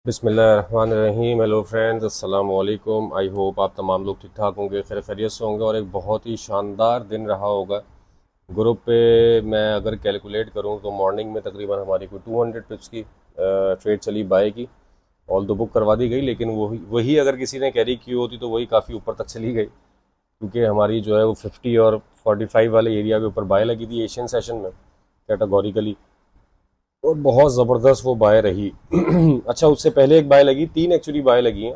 बिस्मिल्लाहिर्रहमानिर्रहीम। Hello friends, अस्सलाम वालेकुम। आई होप आप तमाम लोग ठीक ठाक होंगे, खैर खैरियत से होंगे और एक बहुत ही शानदार दिन रहा होगा। ग्रुप पे मैं अगर कैलकुलेट करूं तो मॉर्निंग में तकरीबन हमारी कोई 200 पिप्स की ट्रेड चली बाय की। ऑल दो बुक करवा दी गई, लेकिन वही वही अगर किसी ने कैरी की होती तो वही काफ़ी ऊपर तक चली गई, क्योंकि हमारी जो है वो 50 और 45 वाले एरिया के ऊपर बाय लगी थी एशियन सेशन में कैटेगोरिकली, और बहुत ज़बरदस्त वो बाय रही। अच्छा, उससे पहले एक बाय लगी, तीन एक्चुअली बाय लगी हैं।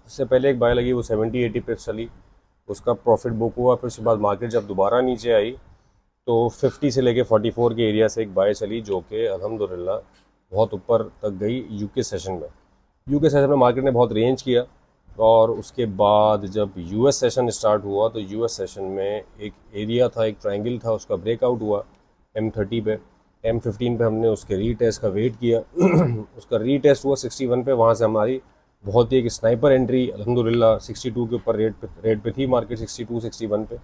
उससे पहले एक बाय लगी, वो 70-80 पिप्स चली, उसका प्रॉफिट बुक हुआ। फिर उसके बाद मार्केट जब दोबारा नीचे आई तो 50 से लेके 44 के एरिया से एक बाय चली, जो कि अल्हम्दुलिल्लाह बहुत ऊपर तक गई यूके सेशन में। यूके सेशन में मार्केट ने बहुत रेंज किया, और उसके बाद जब यूएस सेशन स्टार्ट हुआ तो यूएस सेशन में एक एरिया था, एक ट्रायंगल था, उसका ब्रेकआउट हुआ M30 पे। M15 पे हमने उसके रीटेस्ट का वेट किया। उसका रीटेस्ट हुआ 61 पे, वहाँ से हमारी बहुत ही एक स्नाइपर एंट्री अल्हम्दुलिल्लाह 62 के ऊपर रेट पे थी मार्केट, 62 61 पे।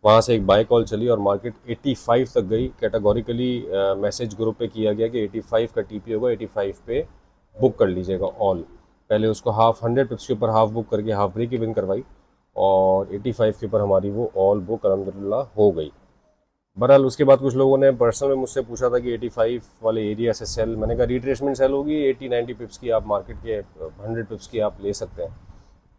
वहाँ से एक बाय कॉल चली और मार्केट 85 तक गई। कैटेगोरिकली मैसेज ग्रुप पे किया गया कि 85 का टीपी होगा, 85 पे बुक कर लीजिएगा ऑल। पहले उसको हाफ 100 पिप्स के ऊपर हाफ बुक करके हाफ ब्रेक इवन करवाई, और 85 के ऊपर हमारी वो ऑल बुक अल्हम्दुलिल्लाह हो गई। बहरहाल उसके बाद कुछ लोगों ने पर्सनल में मुझसे पूछा था कि 85 वाले एरिया से सेल, मैंने कहा रिट्रेसमेंट सेल होगी 80-90 पिप्स की, आप मार्केट के 100 पिप्स की आप ले सकते हैं।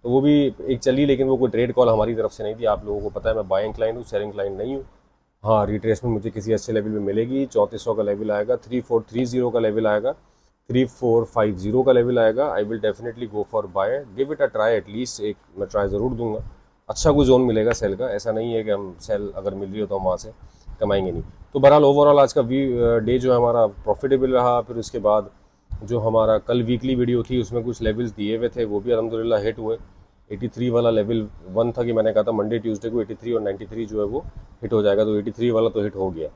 तो वो भी एक चली, लेकिन वो कोई ट्रेड कॉल हमारी तरफ से नहीं थी। आप लोगों को पता है मैं बाइंग क्लाइंट हूँ, सेलिंग क्लाइंट नहीं हूँ। हाँ, रिट्रेसमेंट मुझे किसी अच्छे लेवल में मिलेगी। 3400 का लेवल आएगा, 3430 का लेवल आएगा, 3450 का लेवल आएगा। I will definitely go for buy, give it a try, at least एक मैं ट्राई ज़रूर दूंगा। अच्छा कोई जोन मिलेगा सेल का, ऐसा नहीं है कि हम सेल अगर मिल रही हो तो हम वहाँ से कमाएंगे नहीं। तो बहरहाल ओवरऑल आज का डे जो है हमारा प्रॉफिटेबल रहा। फिर उसके बाद जो हमारा कल वीकली वीडियो थी उसमें कुछ लेवल्स दिए हुए थे, वो भी अल्हम्दुलिल्लाह हिट हुए। 83 वाला लेवल 1 था कि मैंने कहा था मंडे ट्यूसडे को 83 और 93 जो है वो हिट हो जाएगा, तो 83 वाला तो हिट हो गया।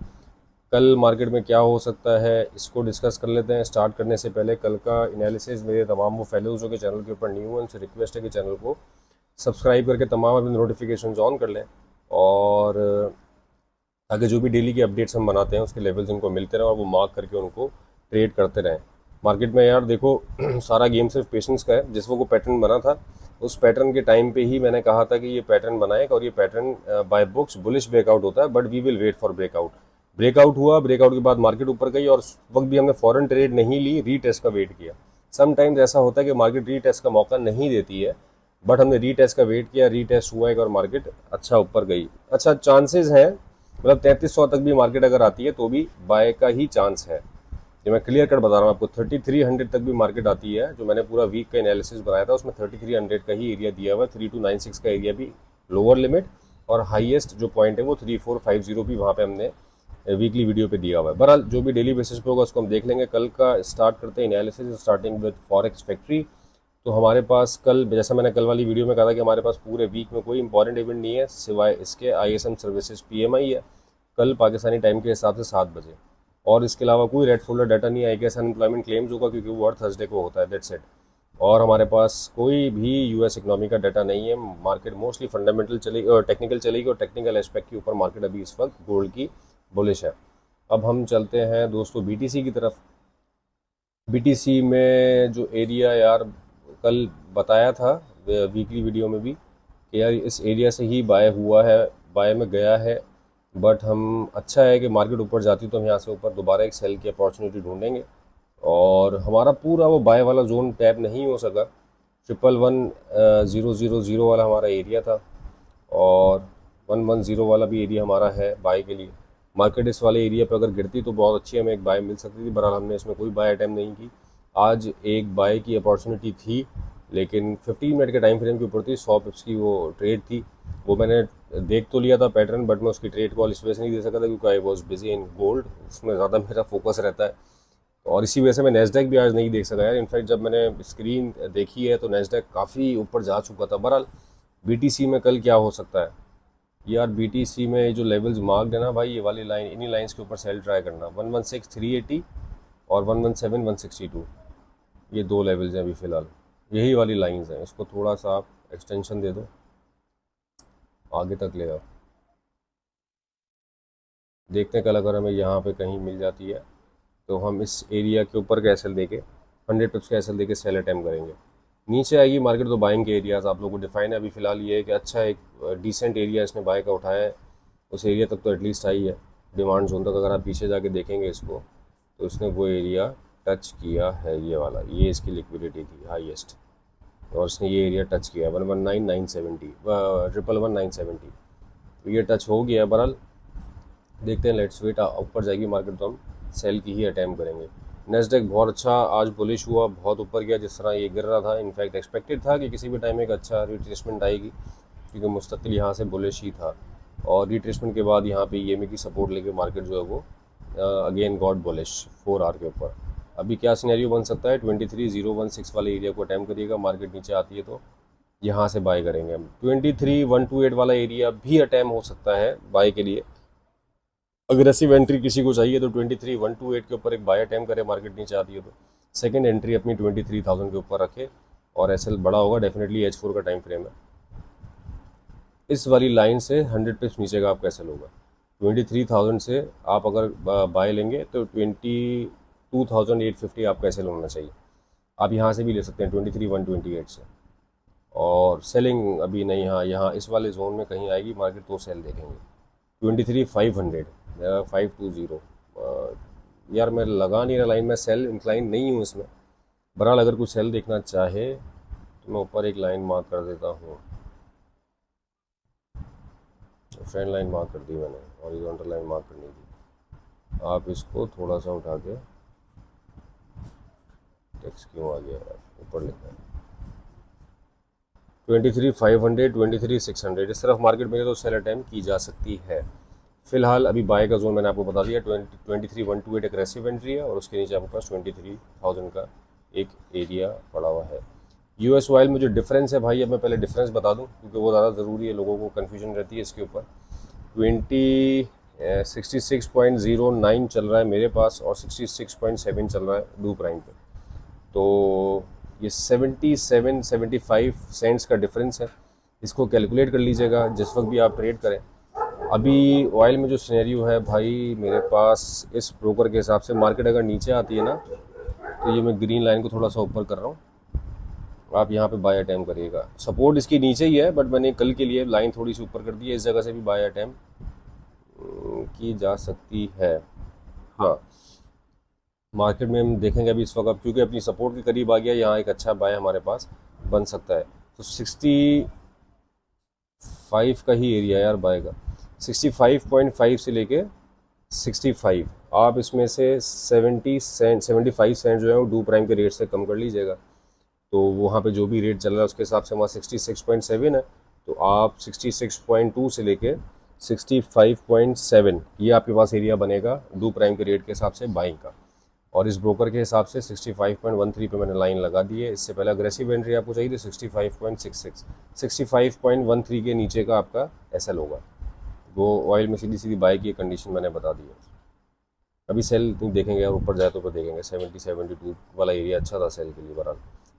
कल मार्केट में क्या हो सकता है इसको डिस्कस कर लेते हैं। स्टार्ट करने से पहले कल का एनालिसिस मेरे तमाम वो फेलोज जो के चैनल के ऊपर न्यू हैं उनसे रिक्वेस्ट है कि चैनल को सब्सक्राइब करके तमाम अपने नोटिफिकेशन ऑन कर लें, और ताकि जो भी डेली की अपडेट्स हम बनाते हैं उसके लेवल्स उनको मिलते रहें और वो मार्क करके उनको ट्रेड करते रहें। मार्केट में यार देखो, सारा गेम सिर्फ पेशेंस का है। जिस वो पैटर्न बना था उस पैटर्न के टाइम पे ही मैंने कहा था कि ये पैटर्न बनाएगा, और ये pattern by books bullish breakout होता है, but we will wait for breakout. Breakout हुआ, ब्रेकआउट के बाद मार्केट ऊपर गई, और उस वक्त भी हमने फॉरेन ट्रेड नहीं ली, रीटेस्ट का वेट किया। समटाइम्स ऐसा होता है कि मार्केट रीटेस्ट का मौका नहीं देती है, बट हमने रीटेस्ट का वेट किया, रीटेस्ट हुआ एक और मार्केट अच्छा ऊपर गई। अच्छा चांसेस हैं, मतलब 3300 तक भी मार्केट अगर आती है तो भी बाय का ही चांस है। ये मैं क्लियर कट बता रहा हूँ आपको। 3300 तक भी मार्केट आती है, जो मैंने पूरा वीक का एनालिसिस बनाया था उसमें 3300 का ही एरिया दिया हुआ है। 3296 का एरिया भी लोअर लिमिट, और हाईएस्ट जो पॉइंट है वो 3450 भी वहाँ पे हमने वीकली वीडियो पे दिया हुआ है। बहरहाल जो भी डेली बेसिस पे होगा उसको हम देख लेंगे। कल का स्टार्ट करते हैं analysis, starting with forex factory. तो हमारे पास कल, जैसा मैंने कल वाली वीडियो में कहा था कि हमारे पास पूरे वीक में कोई इंपॉर्टेंट इवेंट नहीं है सिवाय इसके ISM सर्विसेज PMI है कल पाकिस्तानी टाइम के हिसाब से 7 बजे, और इसके अलावा कोई रेड फोल्डर डाटा नहीं आएगा। अनएम्प्लॉयमेंट क्लेम्स होगा क्योंकि वो हर थर्सडे को होता है, दैट्स इट। और हमारे पास कोई भी US इकोनॉमी का डाटा नहीं है। मार्केट मोस्टली फंडामेंटल चलेगी और टेक्निकल चलेगी, और टेक्निकल एस्पेक्ट के ऊपर मार्केट अभी इस वक्त गोल्ड की बुलिश है। अब हम चलते हैं दोस्तों BTC की तरफ। BTC में जो एरिया यार कल बताया था वीकली वीडियो में भी कि यार इस एरिया से ही बाय हुआ है, बाय में गया है, बट हम अच्छा है कि मार्केट ऊपर जाती तो हम यहाँ से ऊपर दोबारा एक सेल की अपॉर्चुनिटी ढूंढेंगे। और हमारा पूरा वो बाय वाला जोन टैप नहीं हो सका। 111,000 वाला हमारा एरिया था, और 110 वाला भी एरिया हमारा है बाय के लिए। मार्केट इस वाले एरिया पे अगर गिरती तो बहुत अच्छी हमें एक बाय मिल सकती थी, बहरहाल हमने इसमें कोई बाय अटैम्प्ट नहीं की। आज एक बाय की अपॉर्चुनिटी थी, लेकिन 15 मिनट के टाइम फ्रेम के ऊपर थी, 100 पिप्स की वो ट्रेड थी। वो मैंने देख तो लिया था पैटर्न, बट मैं उसकी ट्रेड कॉल इस वजह से नहीं दे सका था क्योंकि I was busy in gold, उसमें ज़्यादा मेरा फोकस रहता है। और इसी वजह से मैं नेस्डैक भी आज नहीं देख सका यार। इनफैक्ट जब मैंने स्क्रीन देखी है तो नेस्डैक काफ़ी ऊपर जा चुका था। बहरहाल BTC में कल क्या हो सकता है यार। BTC में जो लेवल्स मार्क्ड है ना भाई, ये वाली लाइन, इन्हीं लाइंस के ऊपर सेल ट्राई करना। 116,380 और 117,162, ये दो लेवल्स हैं अभी फ़िलहाल, यही वाली लाइंस हैं। इसको थोड़ा सा आप एक्सटेंशन दे दो, आगे तक ले आओ। देखते हैं कल अगर हमें यहाँ पे कहीं मिल जाती है तो हम इस एरिया के ऊपर कैसे देंगे। 100 पिप्स का एसएल देके सेल अटेम्प्ट करेंगे। नीचे आएगी मार्केट तो बाइंग के एरियाज़ आप लोगों को डिफाइन है। अभी फ़िलहाल ये है कि अच्छा एक डिसेंट एरिया इसने बाय का उठाया है, उस एरिया तक तो एटलीस्ट आई है डिमांड जोन तक। अगर आप पीछे जाके देखेंगे इसको तो इसने वो एरिया टच किया है, ये वाला, ये इसकी लिक्विडिटी थी हाईएस्ट, और इसने ये एरिया टच किया 119,970 111,970, तो ये टच हो गया है। बहरहाल देखते हैं, लेट्स वेट, ऊपर जाएगी मार्केट तो हम सेल की ही अटैम्प्ट करेंगे। नेस्डेक बहुत अच्छा आज बुलिश हुआ, बहुत ऊपर गया जिस तरह ये गिर रहा था। इनफैक्ट एक्सपेक्टेड था कि किसी भी टाइम एक अच्छा रिट्रेसमेंट आएगी, क्योंकि मुस्तकिल यहाँ से बुलिश ही था, और रिट्रेसमेंट के बाद यहाँ पे ईएमए की सपोर्ट लेके मार्केट जो है वो अगेन गॉड बुलिश 4 आवर के ऊपर। अभी क्या सिनेरियो बन सकता है, 23,016 वाले एरिया को अटैम्प्ट करिएगा, मार्केट नीचे आती है तो यहाँ से बाय करेंगे हम। 23,128 वाला एरिया भी अटैम्प्ट हो सकता है बाय के लिए। अग्रेसिव एंट्री किसी को चाहिए तो 23,128 के ऊपर एक बाय अटैम्प्ट करे, मार्केट नीचे आती है तो सेकंड एंट्री अपनी 23,000 के ऊपर रखे, और एसएल बड़ा होगा डेफिनेटली। H4 का टाइम फ्रेम है, इस वाली लाइन से 100 पिप्स नीचे का आपका एसएल होगा। 23,000 से आप अगर बाय लेंगे तो 22,850 आपका एसएल होना चाहिए। आप यहाँ से भी ले सकते हैं 23,128 से, और सेलिंग अभी नहीं, हाँ यहाँ इस वाले जोन में कहीं आएगी मार्केट तो सेल देखेंगे। 23,500 520, यार मैं लगा नहीं रहा लाइन, में सेल इंक्लाइन नहीं हूँ इसमें। बहरहाल अगर कोई सेल देखना चाहे तो मैं ऊपर एक लाइन मार्क कर देता हूँ, ट्रेंड लाइन मार्क कर दी मैंने, हॉरिजॉन्टल लाइन मार्क करनी थी। आप इसको थोड़ा सा उठा के, टेक्स्ट क्यों आ गया यार, ऊपर लिखा है 23,500 23,600, इस तरफ मार्केट में तो सेल अटैम्प्ट की जा सकती है। फिलहाल अभी बाय का जोन मैंने आपको बता दिया, 23,128 एग्रेसिव एंट्री है, और उसके नीचे आपके पास 23,000 का एक एरिया पड़ा हुआ है। यूएस ऑयल में जो डिफरेंस है भाई, अब मैं पहले डिफरेंस बता दूं क्योंकि वो ज़्यादा ज़रूरी है, लोगों को कन्फ्यूजन रहती है इसके ऊपर। 66.09 चल रहा है मेरे पास, और 66.7 चल रहा है डू प्राइम पे, तो ये 77-75 सेंट्स का डिफरेंस है। इसको कैलकुलेट कर लीजिएगा जिस वक्त भी आप ट्रेड करें। अभी ऑयल में जो सिनेरियो है भाई, मेरे पास इस ब्रोकर के हिसाब से मार्केट अगर नीचे आती है ना, तो ये मैं ग्रीन लाइन को थोड़ा सा ऊपर कर रहा हूँ, आप यहाँ पे बाय अटैम्प्ट करिएगा। सपोर्ट इसकी नीचे ही है, बट मैंने कल के लिए लाइन थोड़ी सी ऊपर कर दी है, इस जगह से भी बाय अटैम्प्ट की जा सकती है। हाँ, मार्केट में हम देखेंगे अभी इस वक्त, अब क्योंकि अपनी सपोर्ट के करीब आ गया, यहाँ एक अच्छा बाय हमारे पास बन सकता है। तो 65 का ही एरिया यार बाय का, 65.5 से लेके 65, आप इसमें से 75 सेंट जो है वो डू प्राइम के रेट से कम कर लीजिएगा। तो वहाँ पे जो भी रेट चल रहा है उसके हिसाब से वहाँ 66.7 है, तो आप 66.2 से लेके 65.7 ये आपके पास एरिया बनेगा डू प्राइम के रेट के हिसाब से बाइंग का। और इस ब्रोकर के हिसाब से 65.13 पे मैंने लाइन लगा दी है। इससे पहले अग्रेसिव एंट्री आपको चाहिए थी 65.66, 65.13 के नीचे का आपका एसएल होगा। वो ऑयल में सीधी सीधी बाय की कंडीशन मैंने बता दी है। अभी सेल देखेंगे और ऊपर जाए तो ऊपर देखेंगे 70-72 वाला एरिया अच्छा था सेल के लिए। बहरहाल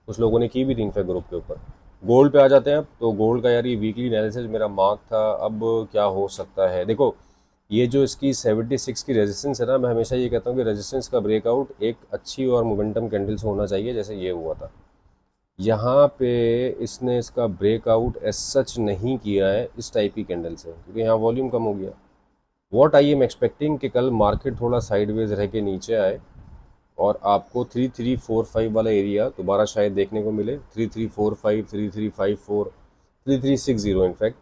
कुछ लोगों ने की भी थी इनफैक्ट ग्रुप के ऊपर। गोल्ड पे आ जाते हैं, तो गोल्ड का यार ये वीकली एनालिसिस मेरा मार्क था, अब क्या हो सकता है। देखो ये जो इसकी 76 की रेजिस्टेंस है ना, मैं हमेशा ये कहता हूँ कि रेजिस्टेंस का ब्रेकआउट एक अच्छी और मोमेंटम कैंडल से होना चाहिए, जैसे ये हुआ था। यहाँ पे इसने इसका ब्रेकआउट एज सच नहीं किया है इस टाइप की कैंडल से, क्योंकि यहाँ वॉल्यूम कम हो गया। व्हाट आई एम एक्सपेक्टिंग कि कल मार्केट थोड़ा साइडवेज रह के नीचे आए और आपको 3345 वाला एरिया दोबारा शायद देखने को मिले, 3345, 3354, 3360 इनफैक्ट।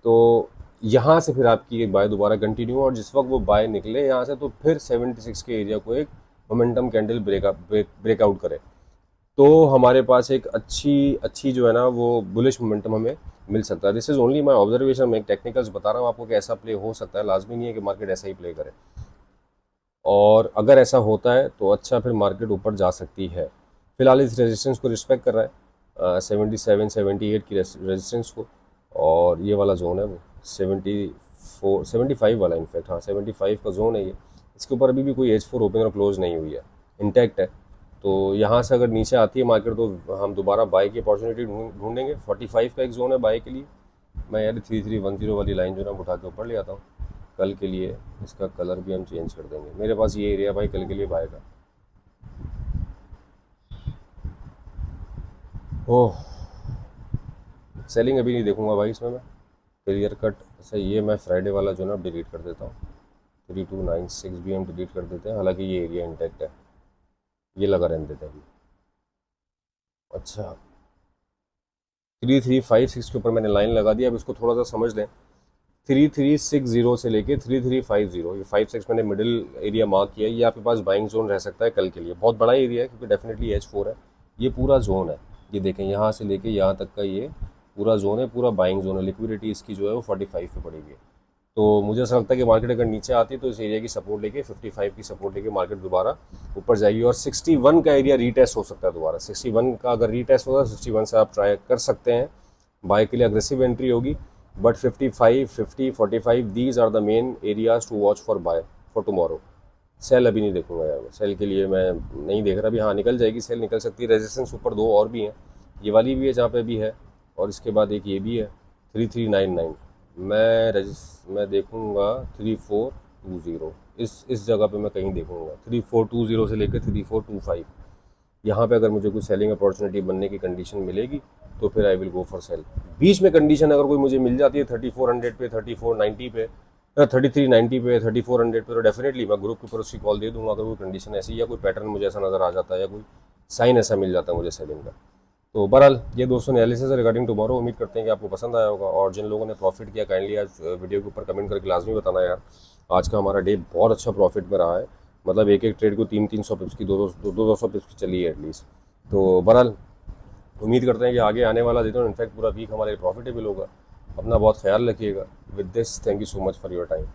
तो यहाँ से फिर आपकी एक बाय दोबारा कंटिन्यू, और जिस वक्त वो बाय निकले यहाँ से तो फिर 76 के एरिया को एक मोमेंटम कैंडल ब्रेकआउट करे, तो हमारे पास एक अच्छी जो है ना वो बुलिश मोमेंटम हमें मिल सकता है। This is only my observation, मैं एक टेक्निकल्स बता रहा हूँ आपको कि ऐसा प्ले हो सकता है, लाजमी नहीं है कि मार्केट ऐसा ही प्ले करे। और अगर ऐसा होता है तो अच्छा फिर मार्केट ऊपर जा सकती है। फिलहाल इस रेजिस्टेंस को रिस्पेक्ट कर रहा है 77-78 की रेजिस्टेंस को, और ये वाला जोन है वो 75 वाला, इनफैक्ट हाँ 75 का जोन है ये। इसके ऊपर अभी भी कोई H4 ओपन और क्लोज नहीं हुई है, इंटैक्ट है। तो यहाँ से अगर नीचे आती है मार्केट तो हम दोबारा बाय की अपॉर्चुनिटी ढूंढेंगे। 45 का एक जोन है बाय के लिए। मैं यार 3310 वाली लाइन जो ना उठा के ऊपर ले आता हूँ कल के लिए। इसका कलर भी हम चेंज कर देंगे। मेरे पास ये एरिया भाई कल के लिए बाय का। ओह, सेलिंग अभी नहीं देखूंगा भाई इसमें मैं। Clear cut. अच्छा, ये मैं फ्राइडे वाला जो ना डिलीट कर देता हूँ। 3296 भी हम डिलीट कर देते हैं, हालांकि ये एरिया इंटैक्ट है, ये लगा रहने देते हैं अभी। अच्छा, 3356 के ऊपर मैंने लाइन लगा दी। अब इसको थोड़ा सा समझ लें। 3360 से लेके 3350, ये 56 मैंने मिडिल एरिया मार्क किया है। ये आपके पास बाइंग जोन रह सकता है कल के लिए, बहुत बड़ा एरिया है क्योंकि डेफिनेटली H4 है। ये पूरा जोन है, ये देखें यहाँ से लेके यहाँ तक का ये पूरा जोन है, पूरा बाइंग जोन है। लिक्विडिटी इसकी जो है वो 45 पे पड़ेगी। तो मुझे ऐसा लगता है कि मार्केट अगर नीचे आती है तो इस एरिया की सपोर्ट लेके 55 की सपोर्ट लेके मार्केट दोबारा ऊपर जाएगी, और 61 का एरिया रीटेस्ट हो सकता है दोबारा। 61 का अगर रीटेस्ट होगा, 61 से आप ट्राई कर सकते हैं, बाय के लिए अग्रेसिव एंट्री होगी। But 55, 50, 45 these are the main areas to watch for buy for tomorrow. Sell अभी नहीं देखूंगा यार, सेल के लिए मैं नहीं देख रहा अभी। हाँ, निकल जाएगी सेल, निकल सकती है। रेजिस्टेंस ऊपर दो और भी हैं, ये वाली भी है जहाँ पे भी है, और इसके बाद एक ये भी है 3399। मैं देखूंगा 3420, इस जगह पे मैं कहीं देखूंगा 3420 से लेकर 3425। यहाँ पे अगर मुझे कोई सेलिंग अपॉर्चुनिटी बनने की कंडीशन मिलेगी तो फिर I will go for sale. बीच में कंडीशन अगर कोई मुझे मिल जाती है 3400 पे, 3490 पे, 3390 पे, 3400 पे, तो डेफिनेटली मैं ग्रुप के ऊपर उसकी कॉल दे दूंगा। अगर कोई कंडीशन ऐसी या कोई पैटर्न मुझे ऐसा नज़र आ जाता है या कोई साइन ऐसा मिल जाता है मुझे सेलिंग का। तो बहरहाल ये दोस्तों एनालिसिस है रिगार्डिंग टुमारो। उम्मीद करते हैं कि आपको पसंद आया होगा, और जिन लोगों ने प्रॉफिट किया काइंडली आज वीडियो के ऊपर कमेंट करके लाजमी बताना यार। आज का हमारा डे बहुत अच्छा प्रॉफिट में रहा है, मतलब एक एक ट्रेड को 300 पिप्स की, 200 पिप्स की चली है एटलीस्ट। तो बहरहाल उम्मीद करते हैं कि आगे आने वाला दिन, इनफैक्ट पूरा वीक हमारे प्रॉफिटेबल होगा। अपना बहुत ख्याल रखिएगा। With this, thank you so much for your time.